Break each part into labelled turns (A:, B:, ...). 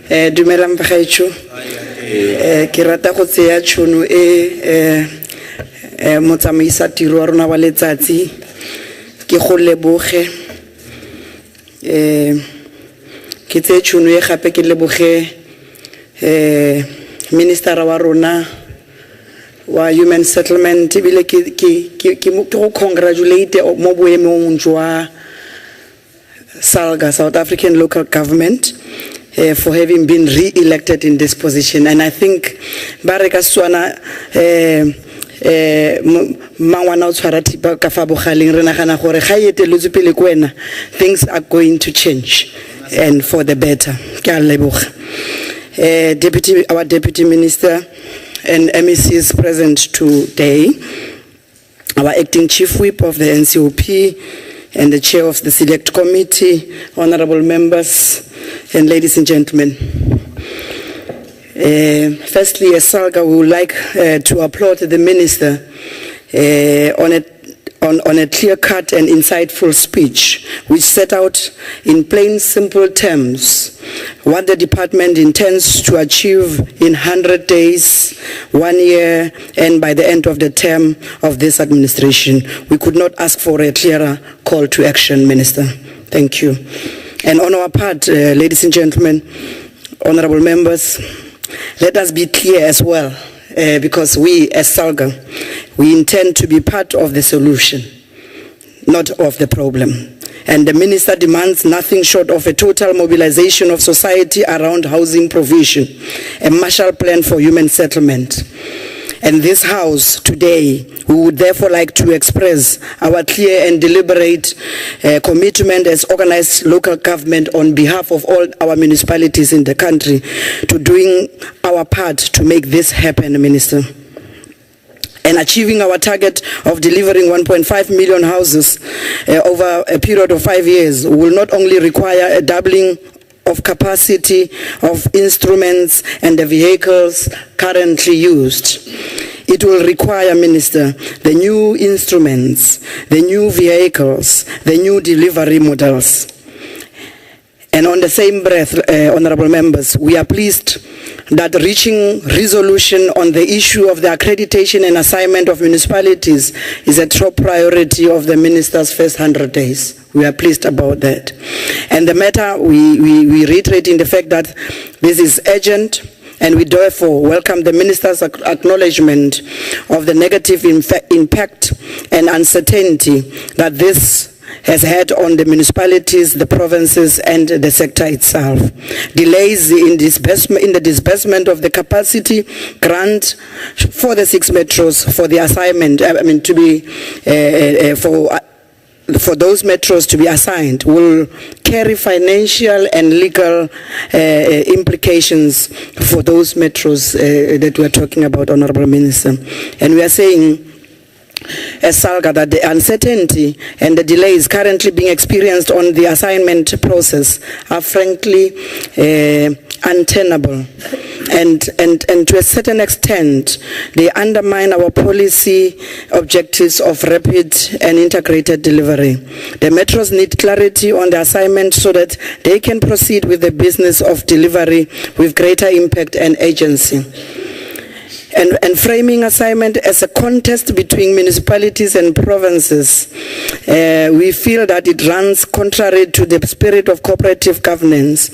A: Dumelang bagaetsho. Ke rata go tseya tšhono motsamaisa tiro wa rona wa letsatsi ke go leboge ke tse tšhono e gape ke leboge minister wa rona wa human settlement bile ke go congratulate mo boemong jwa SALGA, South African Local Government, for having been re-elected in this position. And I think Bareka Swana Mawana Twarati Kafabo Khaling Renakana Hore Hayete Luzupili Kwena, things are going to change and for the better. Our Deputy Minister and MECs present today, our Acting Chief Whip of the NCOP, and the Chair of the Select Committee, honorable members, and ladies and gentlemen. Firstly, as SALGA, we would like to applaud the Minister on a clear-cut and insightful speech, which set out in plain, simple terms what the department intends to achieve in 100 days, 1 year, and by the end of the term of this administration. We could not ask for a clearer call to action, Minister. Thank you. And on our part, ladies and gentlemen, honorable members, let us be clear as well, because we as SALGA, we intend to be part of the solution, not of the problem. And the minister demands nothing short of a total mobilization of society around housing provision, a Marshall Plan for human settlement. And this House today, we would therefore like to express our clear and deliberate commitment as organized local government on behalf of all our municipalities in the country to doing our part to make this happen, Minister. And achieving our target of delivering 1.5 million houses over a period of 5 years will not only require a doubling of capacity of instruments and the vehicles currently used. It will require, Minister, the new instruments, the new vehicles, the new delivery models. And on the same breath, honorable members, we are pleased that reaching resolution on the issue of the accreditation and assignment of municipalities is a top priority of the minister's first 100 days. We are pleased about that. And the matter, we reiterate in the fact that this is urgent, and we therefore welcome the minister's acknowledgement of the negative impact and uncertainty that this has had on the municipalities, the provinces, and the sector itself. Delays in the disbursement of the capacity grant for the 6 metros for the assignment, for those metros to be assigned will carry financial and legal implications for those metros that we are talking about, Honorable Minister. And we are saying, as SALGA, that the uncertainty and the delays currently being experienced on the assignment process are frankly untenable. And to a certain extent, they undermine our policy objectives of rapid and integrated delivery. The metros need clarity on the assignment so that they can proceed with the business of delivery with greater impact and agency. And framing assignment as a contest between municipalities and provinces, we feel that it runs contrary to the spirit of cooperative governance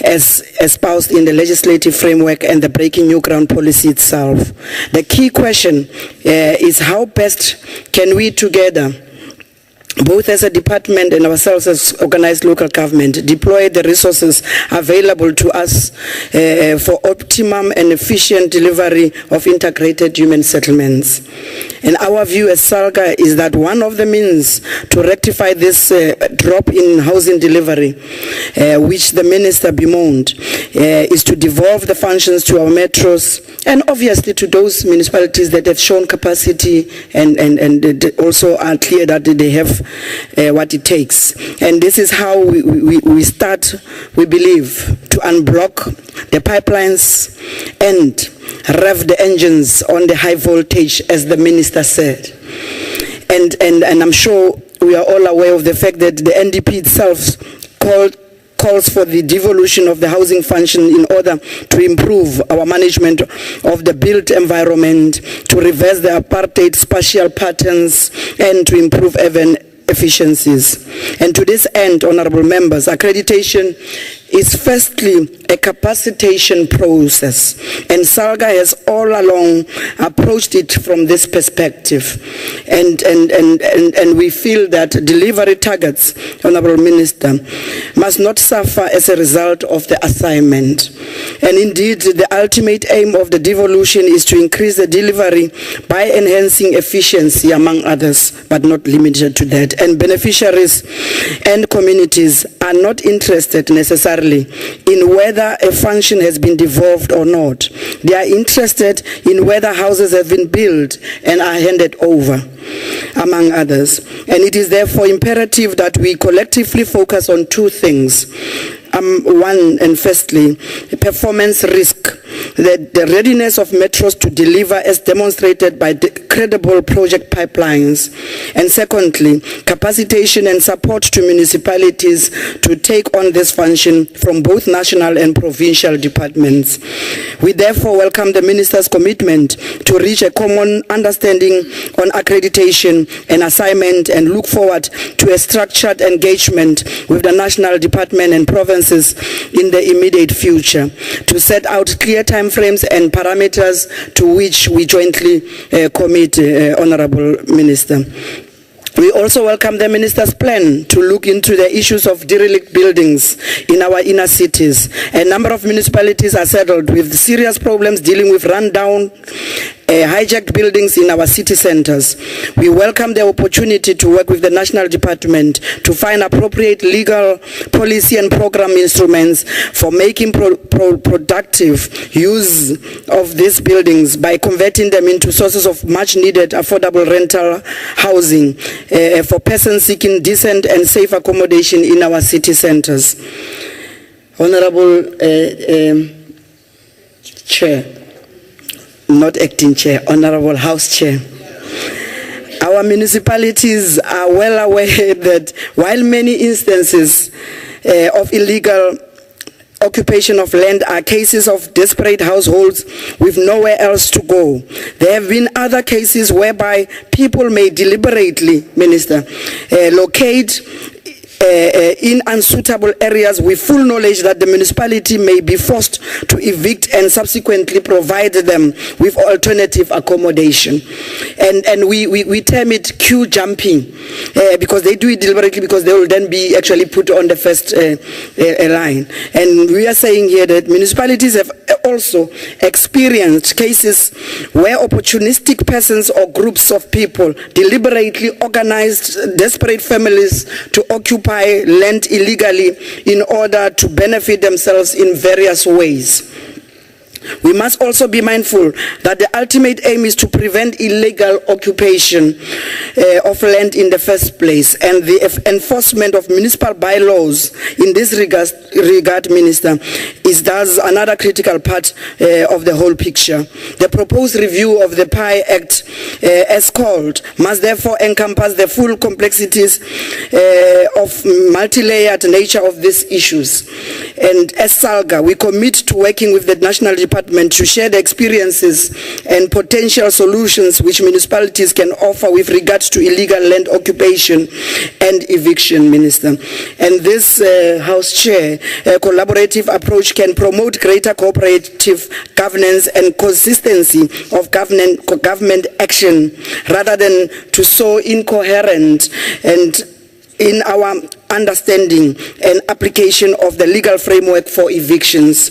A: as espoused in the legislative framework and the Breaking New Ground policy itself. The key question is how best can we together, both as a department and ourselves as organized local government, deploy the resources available to us for optimum and efficient delivery of integrated human settlements. And our view as SALGA is that one of the means to rectify this drop in housing delivery, which the minister bemoaned, is to devolve the functions to our metros and obviously to those municipalities that have shown capacity and also are clear that they have what it takes. And this is how we start, we believe, to unblock the pipelines and rev the engines on the high voltage, as the minister said. And I'm sure we are all aware of the fact that the NDP itself called calls for the devolution of the housing function in order to improve our management of the built environment, to reverse the apartheid spatial patterns, and to improve even efficiencies. And to this end, honorable members, accreditation is firstly a capacitation process, and SALGA has all along approached it from this perspective, and we feel that delivery targets, honorable minister, must not suffer as a result of the assignment. And indeed, the ultimate aim of the devolution is to increase the delivery by enhancing efficiency, among others, but not limited to that. And beneficiaries and communities are not interested necessarily in whether a function has been devolved or not. They are interested in whether houses have been built and are handed over, among others. And it is therefore imperative that we collectively focus on two things. One, and firstly, performance risk, the readiness of metros to deliver as demonstrated by the credible project pipelines. And secondly, capacitation and support to municipalities to take on this function from both national and provincial departments. We therefore welcome the Minister's commitment to reach a common understanding on accreditation and assignment, and look forward to a structured engagement with the national department and provinces in the immediate future to set out clear timeframes and parameters to which we jointly commit, Honorable Minister. We also welcome the Minister's plan to look into the issues of derelict buildings in our inner cities. A number of municipalities are saddled with serious problems dealing with rundown, hijacked buildings in our city centers. We welcome the opportunity to work with the National Department to find appropriate legal, policy and program instruments for making productive use of these buildings by converting them into sources of much needed affordable rental housing for persons seeking decent and safe accommodation in our city centers. Honorable Chair, not acting chair, Honorable House Chair. Our municipalities are well aware that while many instances of illegal occupation of land are cases of desperate households with nowhere else to go, there have been other cases whereby people may deliberately, Minister, locate in unsuitable areas with full knowledge that the municipality may be forced to evict and subsequently provide them with alternative accommodation. And we term it queue jumping because they do it deliberately, because they will then be actually put on the first line. And we are saying here that municipalities have also experienced cases where opportunistic persons or groups of people deliberately organized desperate families to occupy land illegally in order to benefit themselves in various ways. We must also be mindful that the ultimate aim is to prevent illegal occupation of land in the first place, and the enforcement of municipal bylaws in this regard, Minister, is thus another critical part of the whole picture. The proposed review of the PI Act, as called, must therefore encompass the full complexities of multi-layered nature of these issues. And as SALGA, we commit to working with the National Department to share the experiences and potential solutions which municipalities can offer with regards to illegal land occupation and eviction, Minister. And this House Chair, collaborative approach can promote greater cooperative governance and consistency of government action, rather than to sow incoherent and in our understanding and application of the legal framework for evictions.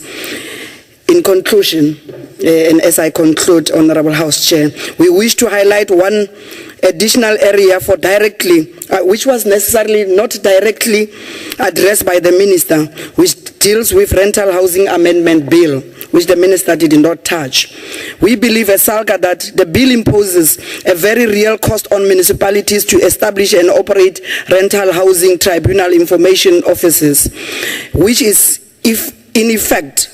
A: In conclusion, and as I conclude, Honorable House Chair, we wish to highlight one additional area for directly, which was necessarily not directly addressed by the Minister, which deals with rental housing amendment bill, which the Minister did not touch. We believe as SALGA that the bill imposes a very real cost on municipalities to establish and operate rental housing tribunal information offices, which is, in effect,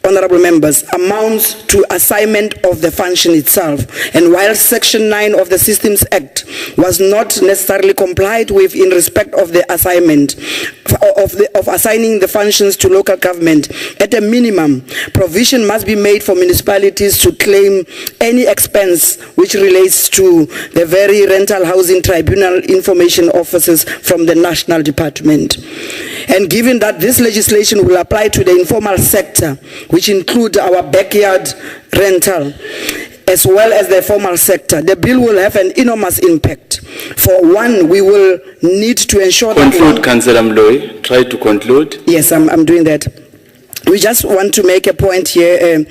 A: honorable members, amounts to assignment of the function itself. And while Section 9 of the Systems Act was not necessarily complied with in respect of the assignment of assigning the functions to local government, at a minimum, provision must be made for municipalities to claim any expense which relates to the very rental housing tribunal information offices from the national department. And given that this legislation will apply to the informal sector, which include our backyard rental, as well as the formal sector, the bill will have an enormous impact. For one, we will need to ensure that...
B: Conclude, Councillor Mloyi. Try to conclude.
A: Yes, I'm doing that. We just want to make a point here,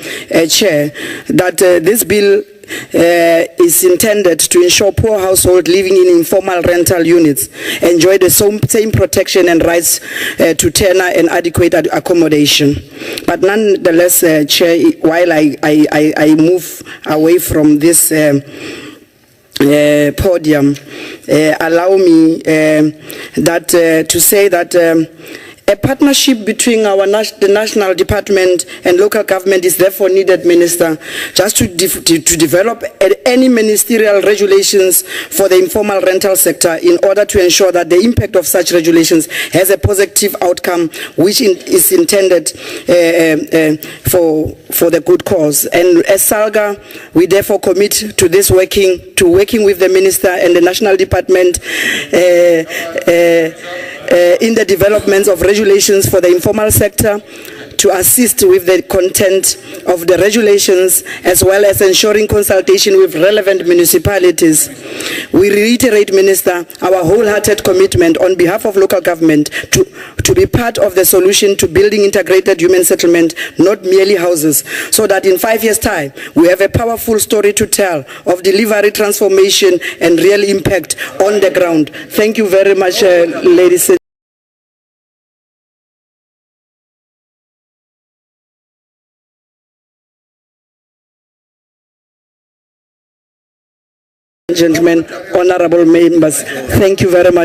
A: Chair, that this bill is intended to ensure poor households living in informal rental units enjoy the same protection and rights to tenure and adequate accommodation. But nonetheless, Chair, while I move away from this podium, allow me to say that a partnership between the national department and local government is therefore needed, Minister, just to develop any ministerial regulations for the informal rental sector in order to ensure that the impact of such regulations has a positive outcome which is intended for the good cause. And as SALGA, we therefore commit to this working with the Minister and the national department in the developments of regulations for the informal sector, to assist with the content of the regulations, as well as ensuring consultation with relevant municipalities. We reiterate, Minister, our wholehearted commitment on behalf of local government to be part of the solution to building integrated human settlement, not merely houses, so that in 5 years' time, we have a powerful story to tell of delivery, transformation, and real impact on the ground. Thank you very much, ladies and gentlemen, honorable members. Thank you very much.